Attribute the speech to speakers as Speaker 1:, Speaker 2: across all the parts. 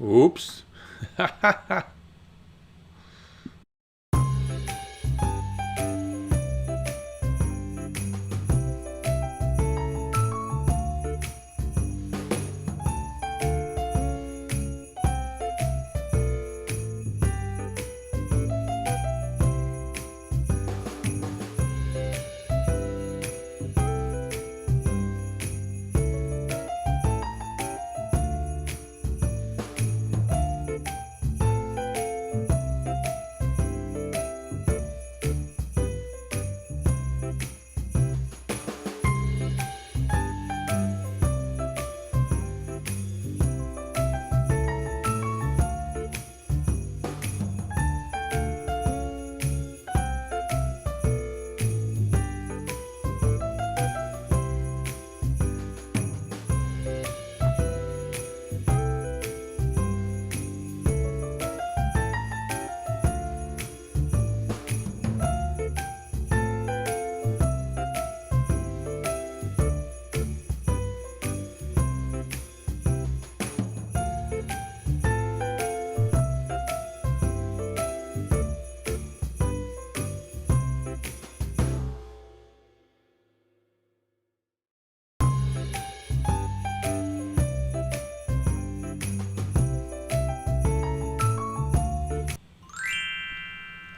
Speaker 1: Oops.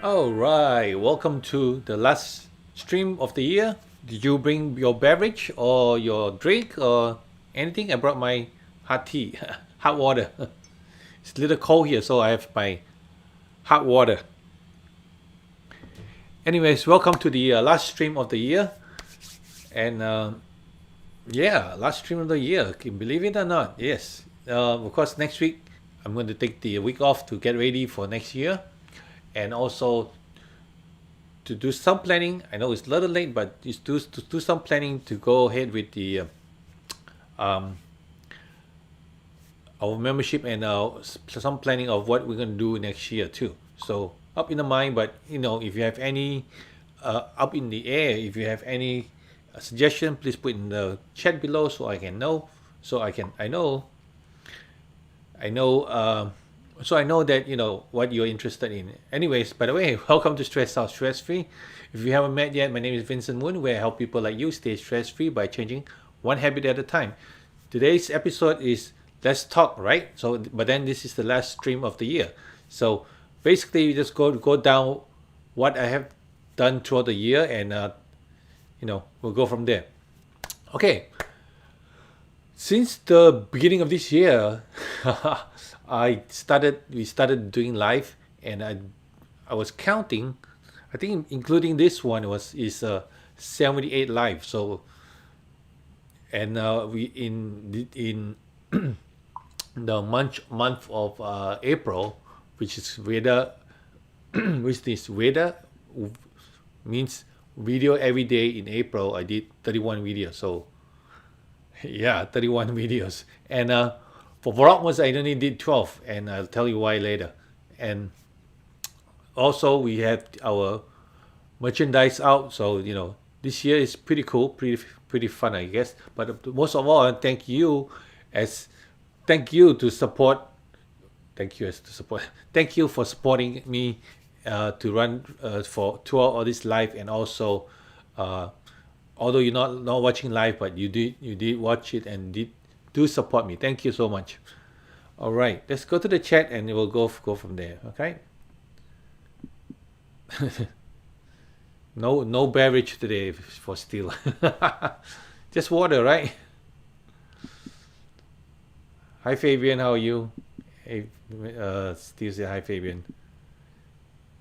Speaker 1: All right, welcome to the last stream of the year. Did you bring your beverage or your drink or anything? I brought my hot tea, hot water. It's a little cold here, so I have my hot water. Anyways, welcome to the last stream of the year. And yeah, last stream of the year. Can you believe it or not? Yes. Of course, next week I'm going to take the week off to get ready for next year and also to do some planning. I know it's a little late, but just to do some planning to go ahead with the um, our membership and some planning of what we're going to do next year too. So up in the mind, but if you have any up in the air, if you have any suggestion, please put in the chat below so I can know. So I know. So I know that what you're interested in. Anyways, by the way, welcome to Stress Out Stress Free. If you haven't met yet, my name is Vincent Moon, where I help people like you stay stress free by changing one habit at a time. Today's episode is Let's Talk, right? So, but then this is the last stream of the year. So basically, you just go down what I have done throughout the year, and we'll go from there. Okay, since the beginning of this year, we started doing live, and I was counting. I think including this one is 78 live. So and we in the month of April, which is Veda, which is Veda means video every day in April. I did 31 videos. So yeah, 31 videos. And for Vlogmas, I only did 12, and I'll tell you why later. And also, we have our merchandise out. So, this year is pretty cool, pretty fun, I guess. But most of all, as thank you to support. Thank you as to support. Thank you for supporting me to run for tour all this live, and also uh, although you're not watching live, but you did watch it and did do support me. Thank you so much. All right, let's go to the chat and we'll go from there. Okay. No beverage today for Steel. Just water, right? Hi Fabian, how are you? Hey, Steve say hi Fabian.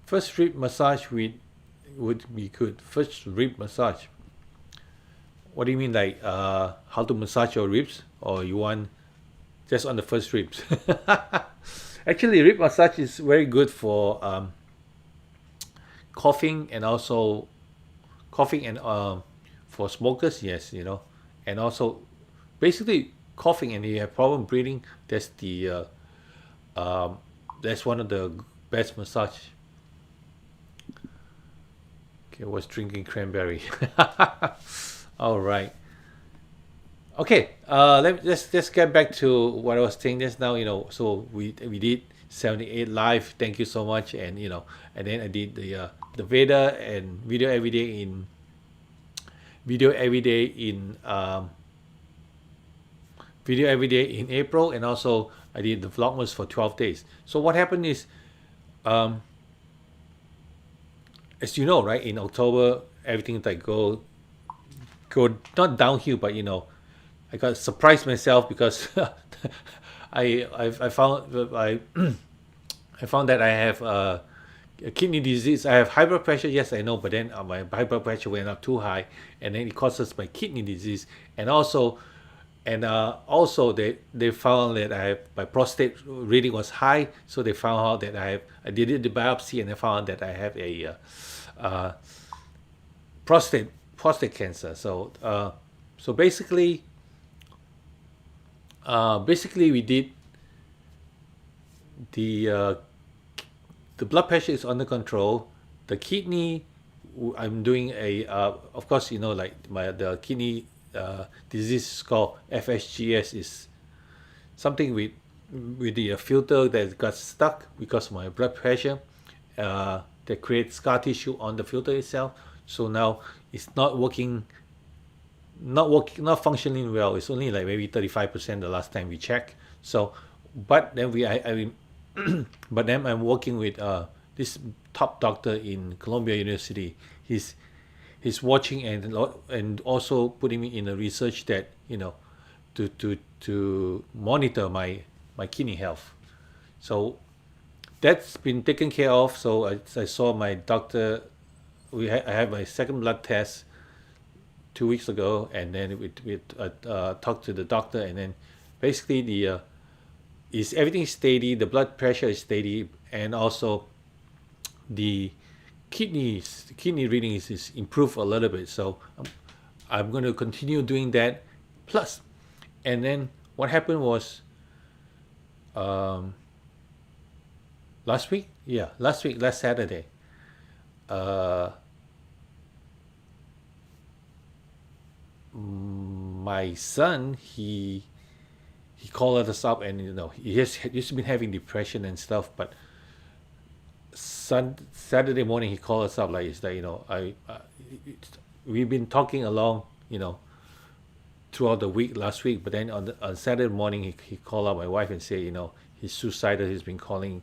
Speaker 1: First rib massage would be good. First rib massage. What do you mean, like how to massage your ribs, or you want just on the first ribs? Actually, rib massage is very good for coughing, and also coughing and for smokers, yes, and also basically coughing and you have problem breathing. Um, that's one of the best massage. Okay, I was drinking cranberry. All right. Okay, let's get back to what I was saying just now. So we did 78 live. Thank you so much, and and then I did the Veda and video every day in video every day in April, and also I did the Vlogmas for 12 days. So what happened is, um, as you know, right, in October everything like go not downhill, but I got surprised myself because I found I found that I have a kidney disease. I have high blood pressure. Yes, I know, but then my high blood pressure went up too high, and then it causes my kidney disease. And also they found that I have my prostate reading was high, so they found out that I did the biopsy and they found that I have a uh, prostate cancer. So basically we did the uh, the blood pressure is under control. The kidney, I'm doing of course, like the kidney disease is called FSGS, is something with the filter that got stuck because of my blood pressure, that creates scar tissue on the filter itself. So now it's not functioning well. It's only like maybe 35% the last time we checked. So, but then but then I'm working with this top doctor in Columbia University. He's watching and also putting me in a research that to monitor my kidney health. So that's been taken care of. So I saw my doctor. I had my second blood test 2 weeks ago, and then we talked to the doctor, and then basically the is everything steady. The blood pressure is steady, and also the kidney reading is improved a little bit. So I'm going to continue doing that. Plus, and then what happened was um, last Saturday. Uh, my son, he called us up, and he's been having depression and stuff. But Saturday morning he called us up, like it's like we've been talking along, throughout the week last week. But then on Saturday morning he called up my wife and said, he's suicidal. He's been calling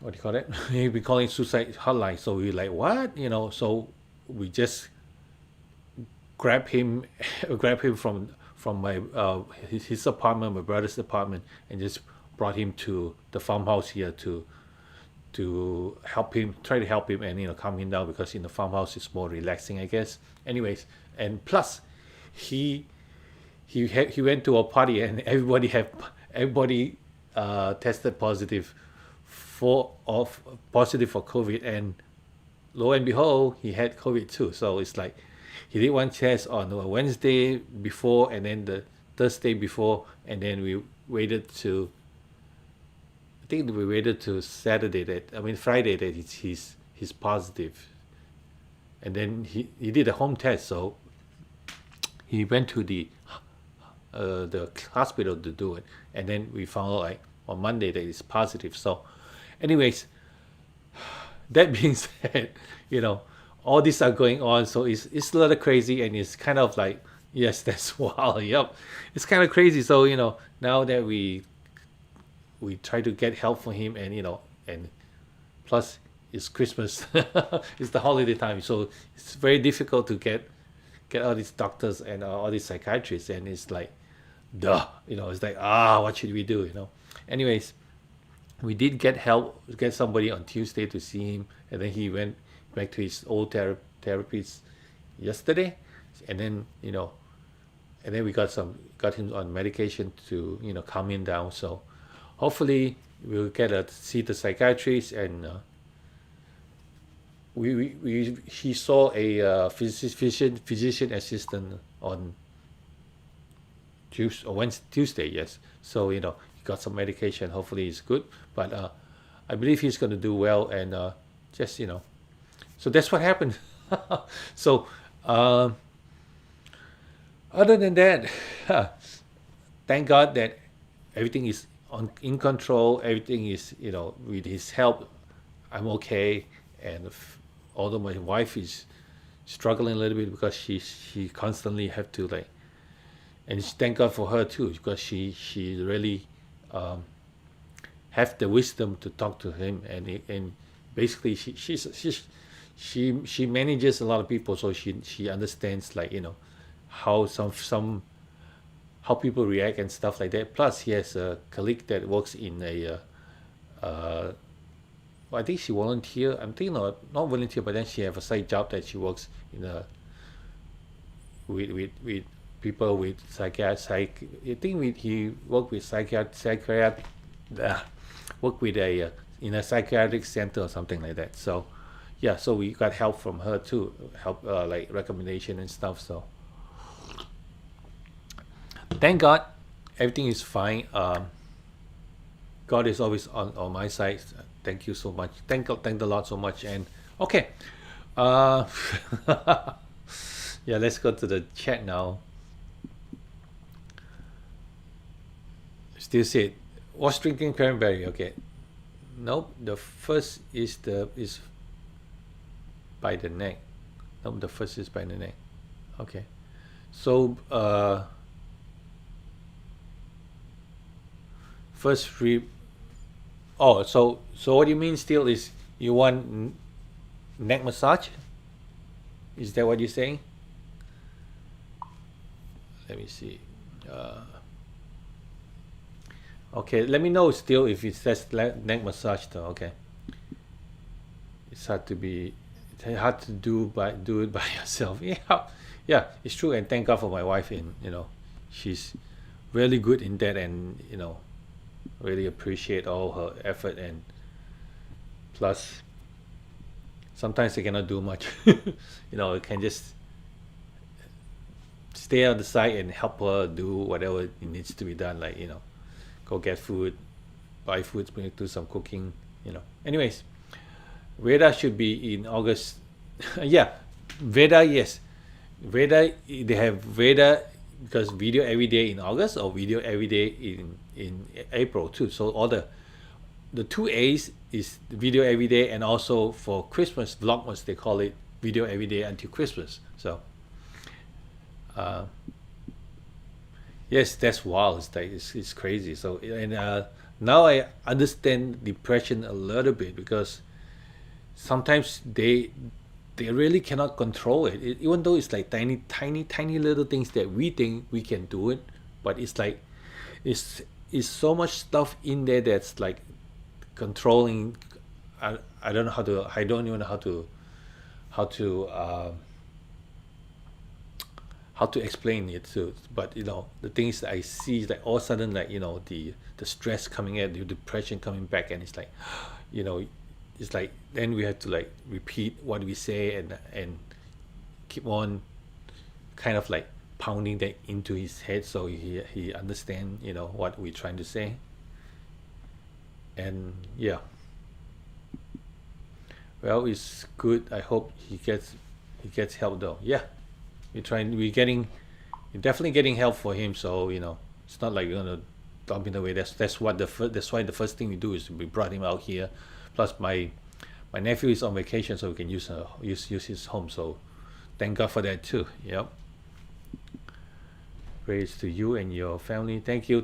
Speaker 1: what do you call it? He's been calling suicide hotline. So we like, what, so we just grab him grab him from my his apartment, my brother's apartment, and just brought him to the farmhouse here to try to help him, and calm him down, because in the farmhouse is more relaxing, I guess. Anyways, and plus he he went to a party, and everybody tested positive for COVID, and lo and behold, he had COVID too. So it's like he did one test on a Wednesday before, and then the Thursday before, and then we waited to I think we waited to Friday, that he's positive. And then he did a home test. So he went to the hospital to do it, and then we found out, like, on Monday, that it's positive. So, anyways, that being said, all these are going on, so it's a little crazy, and it's kind of like, yes, that's wild. Yep, it's kind of crazy. So now that we try to get help for him, and and plus it's Christmas, it's the holiday time, so it's very difficult to get all these doctors and all these psychiatrists, and it's like, duh, it's like, what should we do? Anyways, we did get somebody on Tuesday to see him, and then he went back to his old therapies yesterday, and then we got him on medication to calm him down. So hopefully we'll get to see the psychiatrist, and he saw a physician assistant on Tuesday, yes. So he got some medication. Hopefully he's good, but I believe he's going to do well, and just so that's what happened. So, um, other than that, thank God that everything is in control. Everything is, with his help, I'm okay. And although my wife is struggling a little bit because she constantly have to like, and thank God for her too because she really um, have the wisdom to talk to him, and basically she manages a lot of people, so she understands, like, how some how people react and stuff like that. Plus, he has a colleague that works in a well, I think she volunteer. I'm thinking not volunteer, but then she have a side job that she works in a with people with I think he worked with work with a in a psychiatric center or something like that. So yeah, so we got help from her too, help, like recommendation and stuff. So thank God, everything is fine. God is always on my side. Thank you so much. Thank the Lord so much. And okay, uh, yeah, let's go to the chat now. Still said, was drinking cranberry. Okay, nope. The first is by the neck. Nope, the first is by the neck. Okay, so first rib. Oh, so what you mean still is you want neck massage? Is that what you're saying? Let me see. Uh, okay, let me know still if it says neck massage though. Okay, it's hard to be, it's hard to do it by yourself. Yeah, yeah, it's true. And thank God for my wife. And she's really good in that, and really appreciate all her effort. And plus, sometimes I cannot do much. I can just stay on the side and help her do whatever it needs to be done, like go get food, buy food, do some cooking. Anyways, Veda should be in August. Yeah, Veda, yes. Veda, they have Veda because video every day in August, or video every day in April too. So all the two A's is video every day, and also for Christmas Vlogmas they call it video every day until Christmas. So uh, yes, that's wild. It's like it's crazy. So, and now I understand depression a little bit because sometimes they really cannot control it. Even though it's like tiny little things that we think we can do it, but it's like it's it's so much stuff in there that's like controlling. I don't know how to, I don't even know how to how to explain it to, but the things that I see is like all of a sudden, like the stress coming in, the depression coming back, and it's like you know it's like then we have to like repeat what we say, and keep on kind of like pounding that into his head so he understand what we're trying to say. And yeah, well, it's good. I hope he gets help though. Yeah, we're getting, you're definitely getting help for him. So it's not like you're gonna dump him away. That's why the first thing we do is we brought him out here. Plus my nephew is on vacation, so we can use his home. So thank God for that too. Yep. Praise to you and your family. Thank you.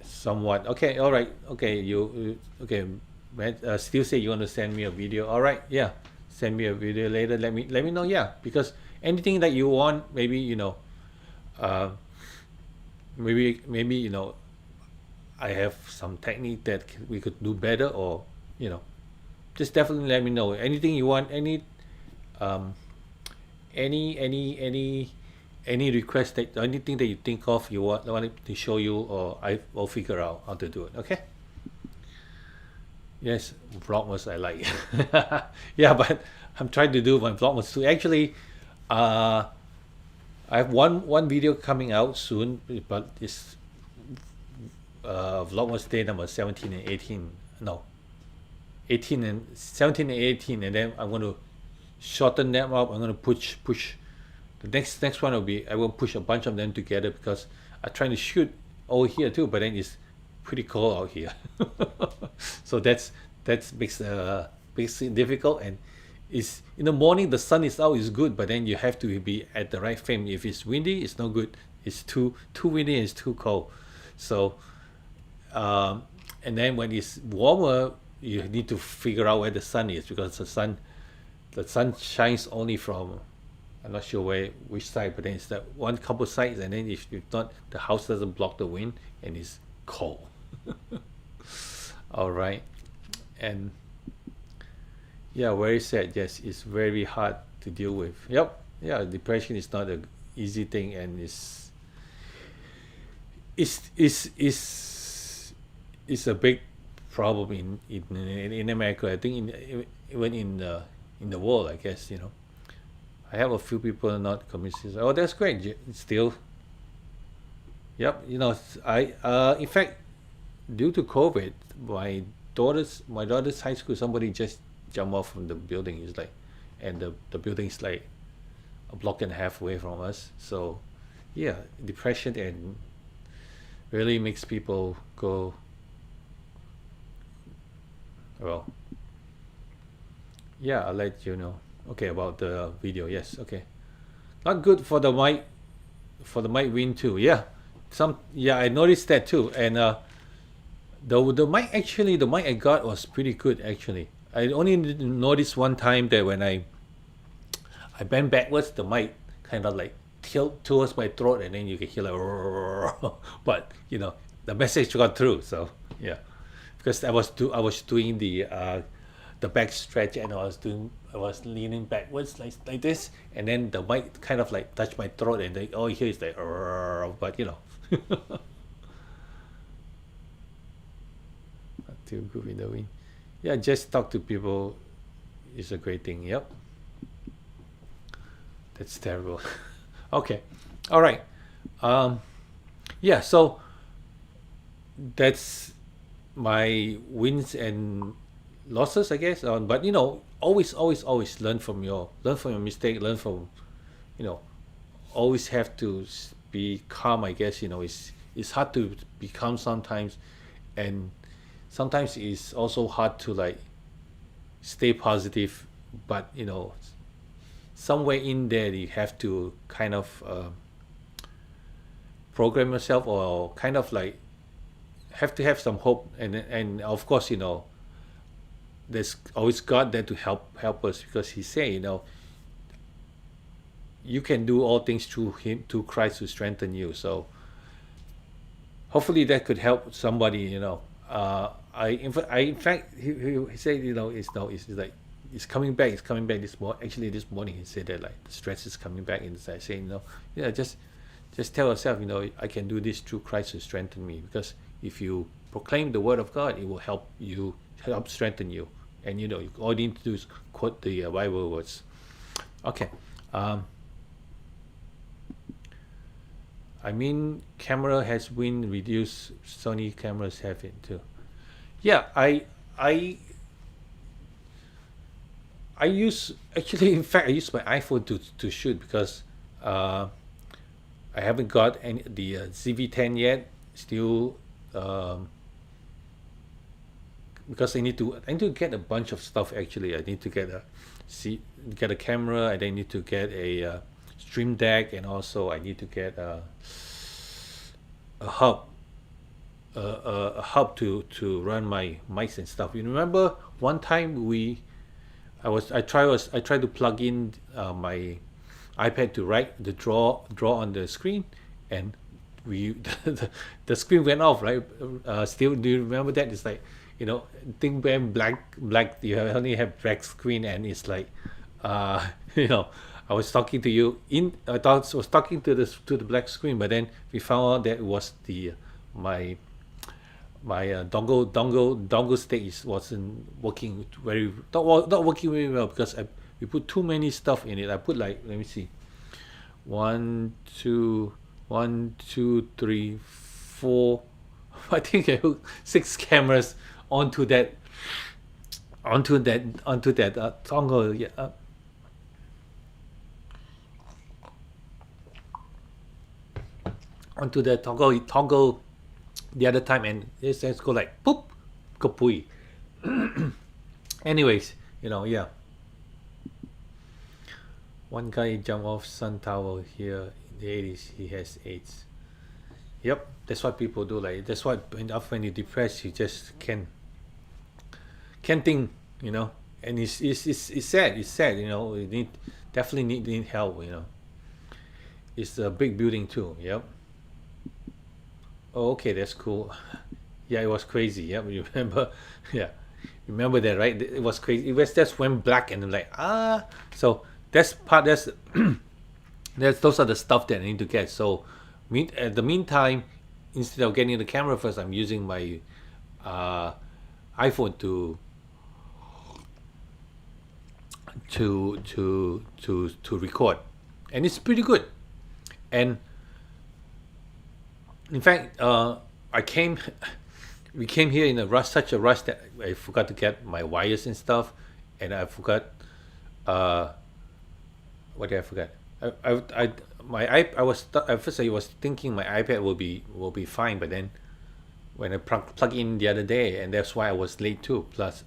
Speaker 1: Somewhat. Okay, all right. Okay, okay. Matt, still say you want to send me a video. All right, yeah. Send me a video later. Let me know. Yeah, because anything that you want, maybe uh, maybe I have some technique that we could do better, or you know, just definitely let me know. Anything you want, um, any request, that anything that you think of, you want it to show you, or I will figure out how to do it. Okay. Yes, vlogmas I like. Yeah, but I'm trying to do my vlogmas too. Actually, uh, I have one video coming out soon, but it's vlogmas day number 17 and 18. no, 18 and 17 and 18, and then I'm going to shorten them up. I'm going to push. The next one will be I will push a bunch of them together because I'm trying to shoot over here too, but then it's pretty cold out here. So that's makes it difficult. And is in the morning the sun is out is good, but then you have to be at the right frame. If it's windy, it's no good. It's too windy and it's too cold. So and then when it's warmer, you need to figure out where the sun is because the sun shines only from, I'm not sure which side, but then it's that one couple sides, and then if not, the house doesn't block the wind and it's cold. All right, and yeah, very sad. Yes, it's very hard to deal with. Yep, yeah, depression is not a easy thing, and it's a big problem in America. I think even in the world, I guess I have a few people not commit suicide. Oh, that's great. Still, yep. I in fact, due to COVID, my daughter's high school, somebody just jumped off from the building. It's like, and the building is like a block and a half away from us. So, yeah, depression and really makes people go, well, yeah, I'll let you know. Okay, about the video. Yes, okay. Not good for the mic win too. Yeah. Yeah, I noticed that too. And the mic I got was pretty good actually. I only noticed one time that when I bend backwards, the mic kind of like tilt towards my throat, and then you can hear like, but the message got through. So yeah, because I was doing the back stretch, and I was leaning backwards like this, and then the mic kind of like touched my throat, and all you hear is like, but not too good in the wind. Yeah, just talk to people is a great thing. Yep, that's terrible. Okay, all right. Um, yeah, so that's my wins and losses, I guess. But always learn from your mistake. Learn from you know, always have to be calm. I guess it's hard to be calm sometimes, and sometimes it's also hard to like stay positive. But somewhere in there you have to kind of program yourself, or kind of like have to have some hope, and of course there's always God there to help us, because He say you can do all things through Him, through Christ who strengthen you. So hopefully that could help somebody. In fact, he said it's like it's coming back. It's coming back actually this morning he said that like the stress is coming back inside, saying yeah, just tell yourself, I can do this through Christ who strengthen me. Because if you proclaim the word of God, it will help strengthen you. And all you need to do is quote the Bible words. Okay. I mean, camera has been reduced. Sony cameras have it too. Yeah, I use actually. In fact, I use my iPhone to shoot, because I haven't got the ZV-10 yet. Still, because I need to get a bunch of stuff. Actually, I need to get a camera. I then need to get a Stream Deck, and also I need to get a hub, to run my mics and stuff. You remember one time I tried to plug in my iPad to write the draw on the screen, and we the screen went off, right? Still, do you remember that? It's like thing went black. You only have black screen, and it's like uh I was talking to you I thought I was talking to the black screen, but then we found out that it was my dongle stick wasn't working not working very well, because we put too many stuff in it. I put like, let me see, one two one two three four I think I hooked 6 cameras onto that toggle. Yeah, onto that toggle the other time, and this things go like poop, kapui. Anyways, yeah. One guy jumped off Sun Tower here in the 80s. He has AIDS. Yep, that's what people do. Like that's what when you're depressed, you just can't think. And it's sad. It's sad. You definitely need help. It's a big building too. Yep. Oh, okay, that's cool. Yeah, it was crazy. Yep, you remember? Yeah, remember that, right? It was crazy. It was just went black and like So that's part. That's those are the stuff that I need to get. So, at the meantime, instead of getting the camera first, I'm using my uh, iPhone to record, and it's pretty good. And in fact, I came we came here in a rush, such a rush that I forgot to get my wires and stuff, and I forgot uh, what did I forget? I I was at first I was thinking my iPad will be fine, but then when I plug in the other day, and that's why I was late too. Plus,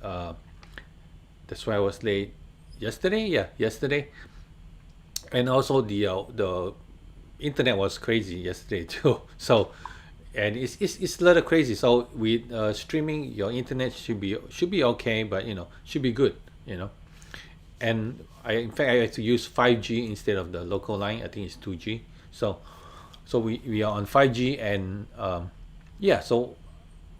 Speaker 1: that's why I was late yesterday. Yeah, yesterday, and also the internet was crazy yesterday too. So, and it's a little crazy. So with streaming, your internet should be okay, but should be good. You know, and in fact I had to use 5G instead of the local line. I think it's 2G. So we are on 5G, and yeah. So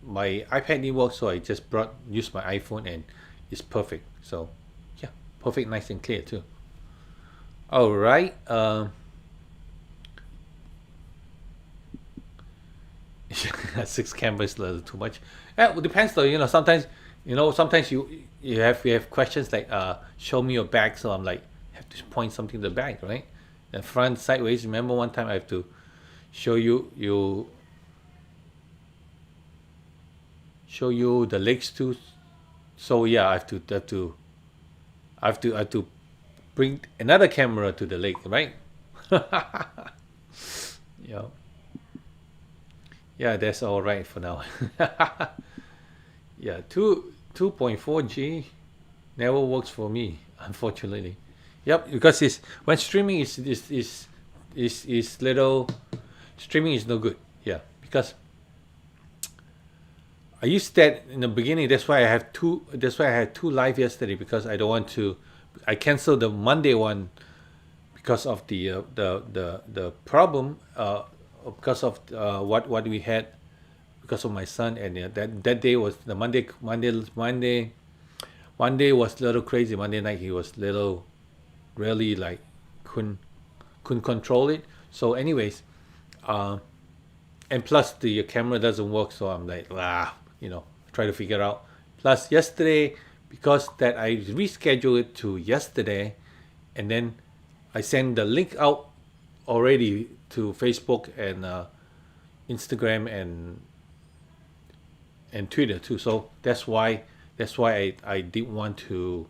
Speaker 1: my iPad didn't work, so I just used my iPhone, and it's perfect. So yeah, perfect, nice and clear too. All right. 6 cameras a little too much. Yeah, it depends though. Sometimes you have questions like show me your bag. So I'm like have to point something to the bag, right? The front sideways. Remember one time I have to show you the legs too. So yeah, I have to bring another camera to the leg, right? Yeah, yeah, that's all right for now. Yeah, 2.4G never works for me, unfortunately. Yep, because it's when streaming is little, streaming is no good. Yeah, because I used that in the beginning. That's why I have two. That's why I had two live yesterday, because I don't want to. I canceled the Monday one because of the problem. Because of what we had, because of my son, and that day was the Monday was a little crazy. Monday night he was little, really like couldn't couldn't control it. So, anyways, uh, and plus the camera doesn't work, so I'm like try to figure out. Plus yesterday, because that I rescheduled it to yesterday, and then I sent the link out already to Facebook and Instagram and Twitter too. So that's why I didn't want to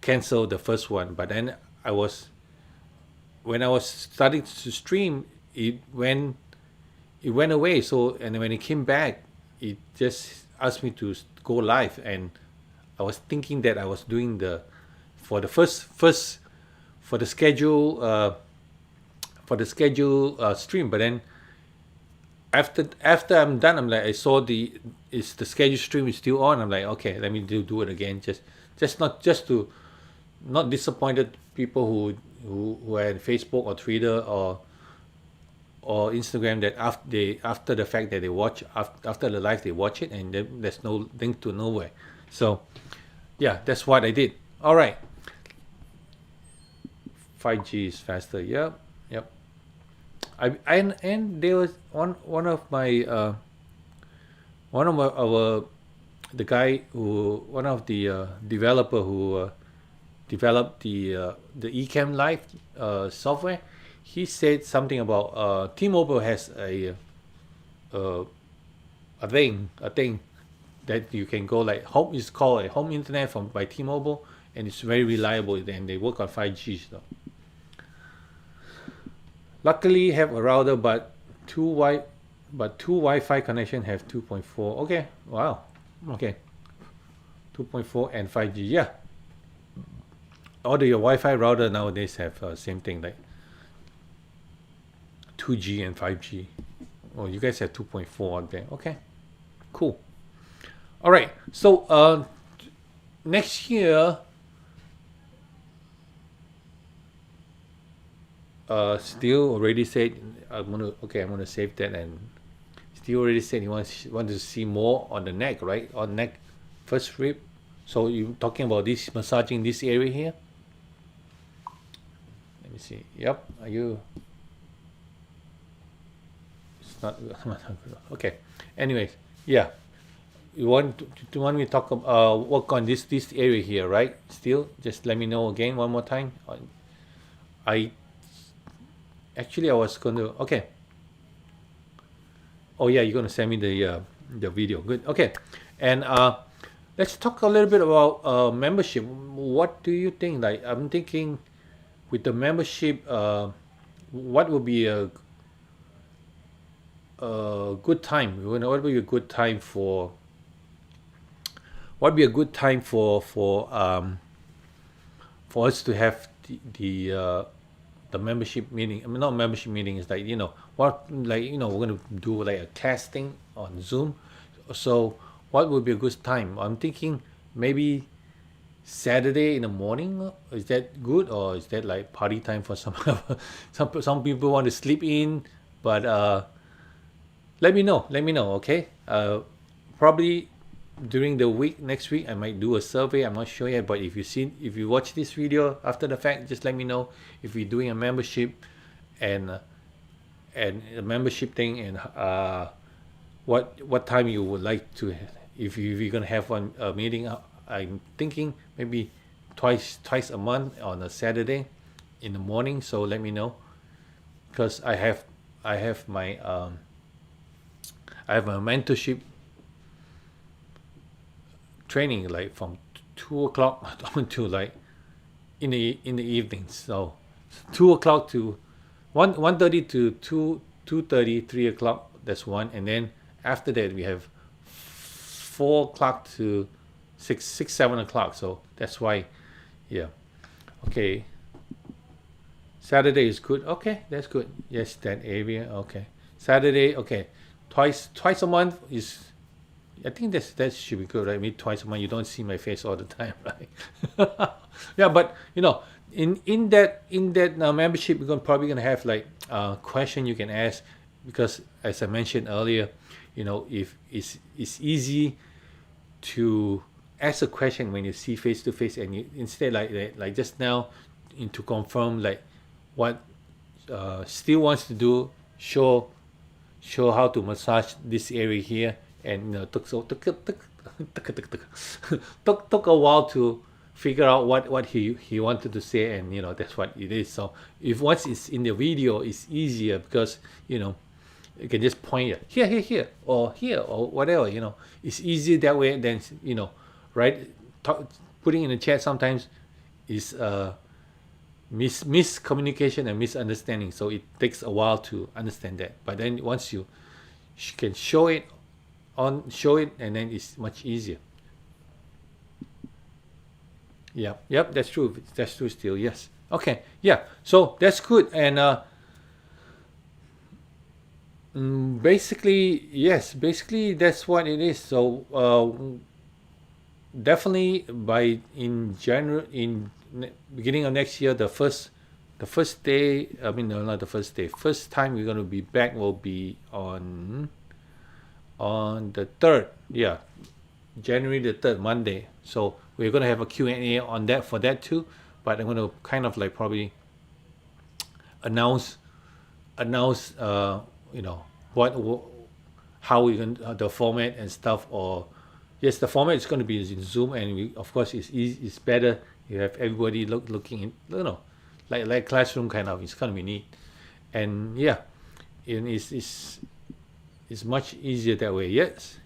Speaker 1: cancel the first one. But then I was when I was starting to stream, it went away. So, and when it came back, it just asked me to go live, and I was thinking that I was doing for the first for the schedule stream. But then after I'm done, I'm like, I saw the schedule stream is still on. I'm like, okay, let me do it again. Just to not disappointed people who are in Facebook or Twitter or Instagram, that after the fact that they watch after the live, they watch it, and then there's no link to nowhere. So yeah, that's what I did. All right, 5G is faster. Yep, yep. And there was one of our the guy who one of the developer who developed the Ecamm Live software. He said something about T-Mobile has a thing that you can go like home, is called a home internet from by T-Mobile, and it's very reliable, and they work on 5G. So luckily have a router, two wi two Wi-Fi connection have 2.4. Okay, wow, okay, 2.4 and 5G. Yeah, all your Wi-Fi router nowadays have same thing, like 2G and 5G. Oh, you guys have 2.4 out there. Okay, cool. All right. So next year, still already said I'm gonna save that, and still already said he wants to see more on the neck, right? On neck, first rib. So you talking about this massaging this area here? Let me see. Yep. Are you? It's not. Okay. Anyways, yeah. You want me to talk work on this area here, right? Still, just let me know again one more time. I actually I was going to, okay. Oh yeah, you're going to send me the video. Good. Okay, and let's talk a little bit about membership. What do you think? Like I'm thinking, with the membership, what would be a good time? What would be a good time for? What would be a good time for us to have the membership meeting? I mean, not membership meeting. Is like what, like we're gonna do like a casting on Zoom. So what would be a good time? I'm thinking maybe Saturday in the morning. Is that good, or is that like party time for some some people want to sleep in? But let me know. Let me know. Okay. Probably during the week next week I might do a survey. I'm not sure yet, but if you watch this video after the fact, just let me know if we're doing a membership, and a membership thing, and what time you would like to, if you're gonna have one meeting. I'm thinking maybe twice a month on a Saturday in the morning. So let me know, because I have my mentorship training like from 2 o'clock to like in the evening. So 2 o'clock to 1:30 to 2:30, 3 o'clock. That's one, and then after that we have 4 o'clock to 7 o'clock. So that's why, yeah. Okay. Saturday is good. Okay, that's good. Yes, that area. Okay. Saturday. Okay. Twice a month is. I think that should be good, right? Maybe twice a month. You don't see my face all the time, right? Yeah, but in that membership, we're probably gonna have like question you can ask, because as I mentioned earlier, if it's easy to ask a question when you see face to face, and you instead like just now, to confirm like what Steve wants to do, show how to massage this area here, and took a while to figure out what he wanted to say, and that's what it is. So if once it's in the video, it's easier, because you can just point it here or whatever. It's easier that way than right. Putting in the chat sometimes is miscommunication and misunderstanding, so it takes a while to understand that. But then once you can show it, and then it's much easier. Yep, that's true still. Yes. Okay, yeah, so that's good. And basically that's what it is. So definitely by in January, beginning of next year, the first day, I mean, no, not the first day, first time we're going to be back will be on the 3rd. Yeah, January the 3rd, Monday. So we're going to have a Q&A on that, for that too. But I'm going to kind of like probably announce what how we going the format and stuff. Or yes, the format is going to be in Zoom, and of course it's better. You have everybody looking in, like classroom kind of. It's going to be neat, and yeah, and it's much easier that way. Yes.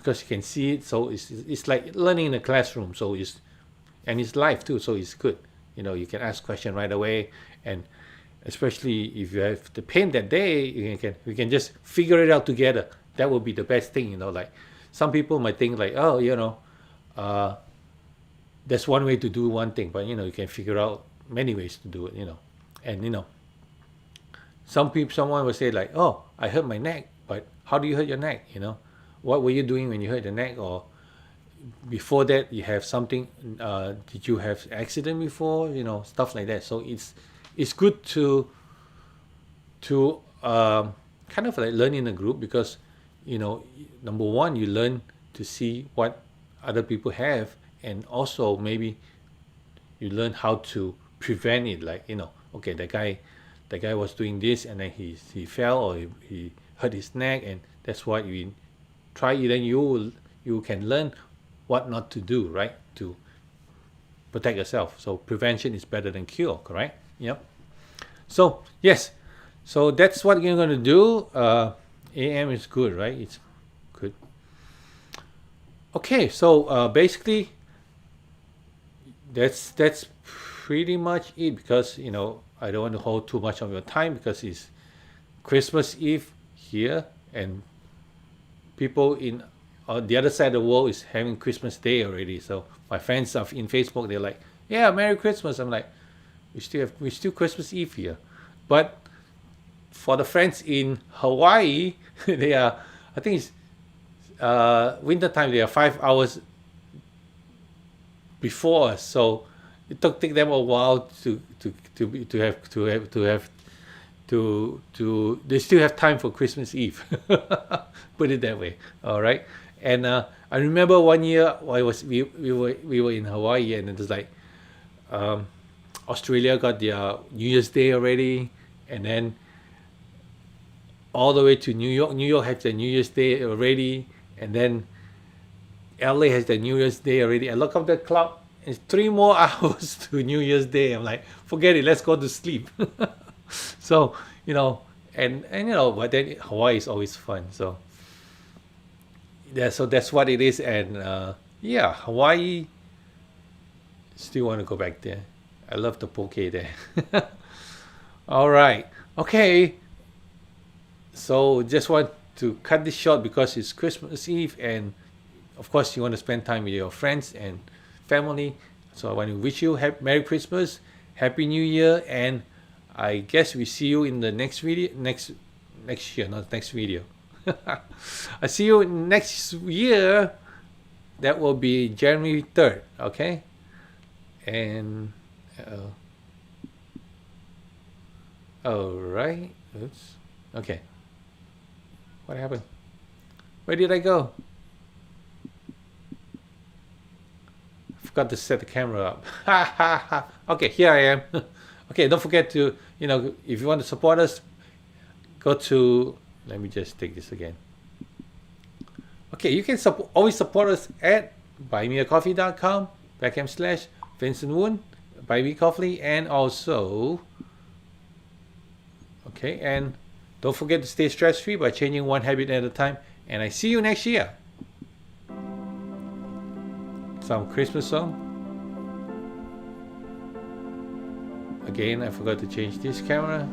Speaker 1: because you can see it. So it's like learning in a classroom. So it's live too. So it's good. You can ask question right away, and especially if you have to paint that day, we can just figure it out together. That would be the best thing. Like some people might think like, oh, uh, that's one way to do one thing, but you can figure out many ways to do it. And someone will say like, oh, I hurt my neck, but how do you hurt your neck? What were you doing when you hurt the neck? Or before that you have something, did you have accident before? Stuff like that. So it's good to kind of like learn in a group, because number one, you learn to see what other people have, and also maybe you learn how to prevent it. Like, okay, the guy was doing this, and then he fell, or he hurt his neck, and that's what you try. Then you can learn what not to do, right, to protect yourself. So prevention is better than cure, correct? Yep. So yes, so that's what you're going to do. AM is good, right? It's good. Okay, so basically that's pretty much it, because I don't want to hold too much of your time, because it's Christmas Eve here, and people in the other side of the world is having Christmas Day already. So my friends are in Facebook, they're like, yeah, Merry Christmas. I'm like, we still Christmas Eve here. But for the friends in Hawaii, they are, I think it's winter time, they are 5 hours before us. So it take them a while to they still have time for Christmas Eve. Put it that way. All right. And I remember one year we were in Hawaii, and it was like Australia got their New Year's Day already, and then all the way to New York. New York has their New Year's Day already, and then LA has their New Year's Day already. I look up the clock, it's 3 more hours to New Year's Day. I'm like, forget it, let's go to sleep. So, and but then Hawaii is always fun. So yeah, so that's what it is. And yeah, Hawaii, still want to go back there. I love the poke there. All right. Okay. So just want to cut this short because it's Christmas Eve, and of course you want to spend time with your friends and family. So I want to wish you Merry Christmas, Happy New Year, and I guess we see you in the next video, next year, not next video. I see you next year. That will be January 3rd, okay? And all right. Oops. Okay. What happened? Where did I go? I forgot to set the camera up. Okay, here I am. Okay, don't forget to, if you want to support us, go to, let me just take this again. Okay, you can always support us at buymeacoffee.com/Vincent Woon, Buy Me Coffee, and also, okay, and don't forget to stay stress-free by changing one habit at a time. And I see you next year. Some Christmas song. Again, I forgot to change this camera.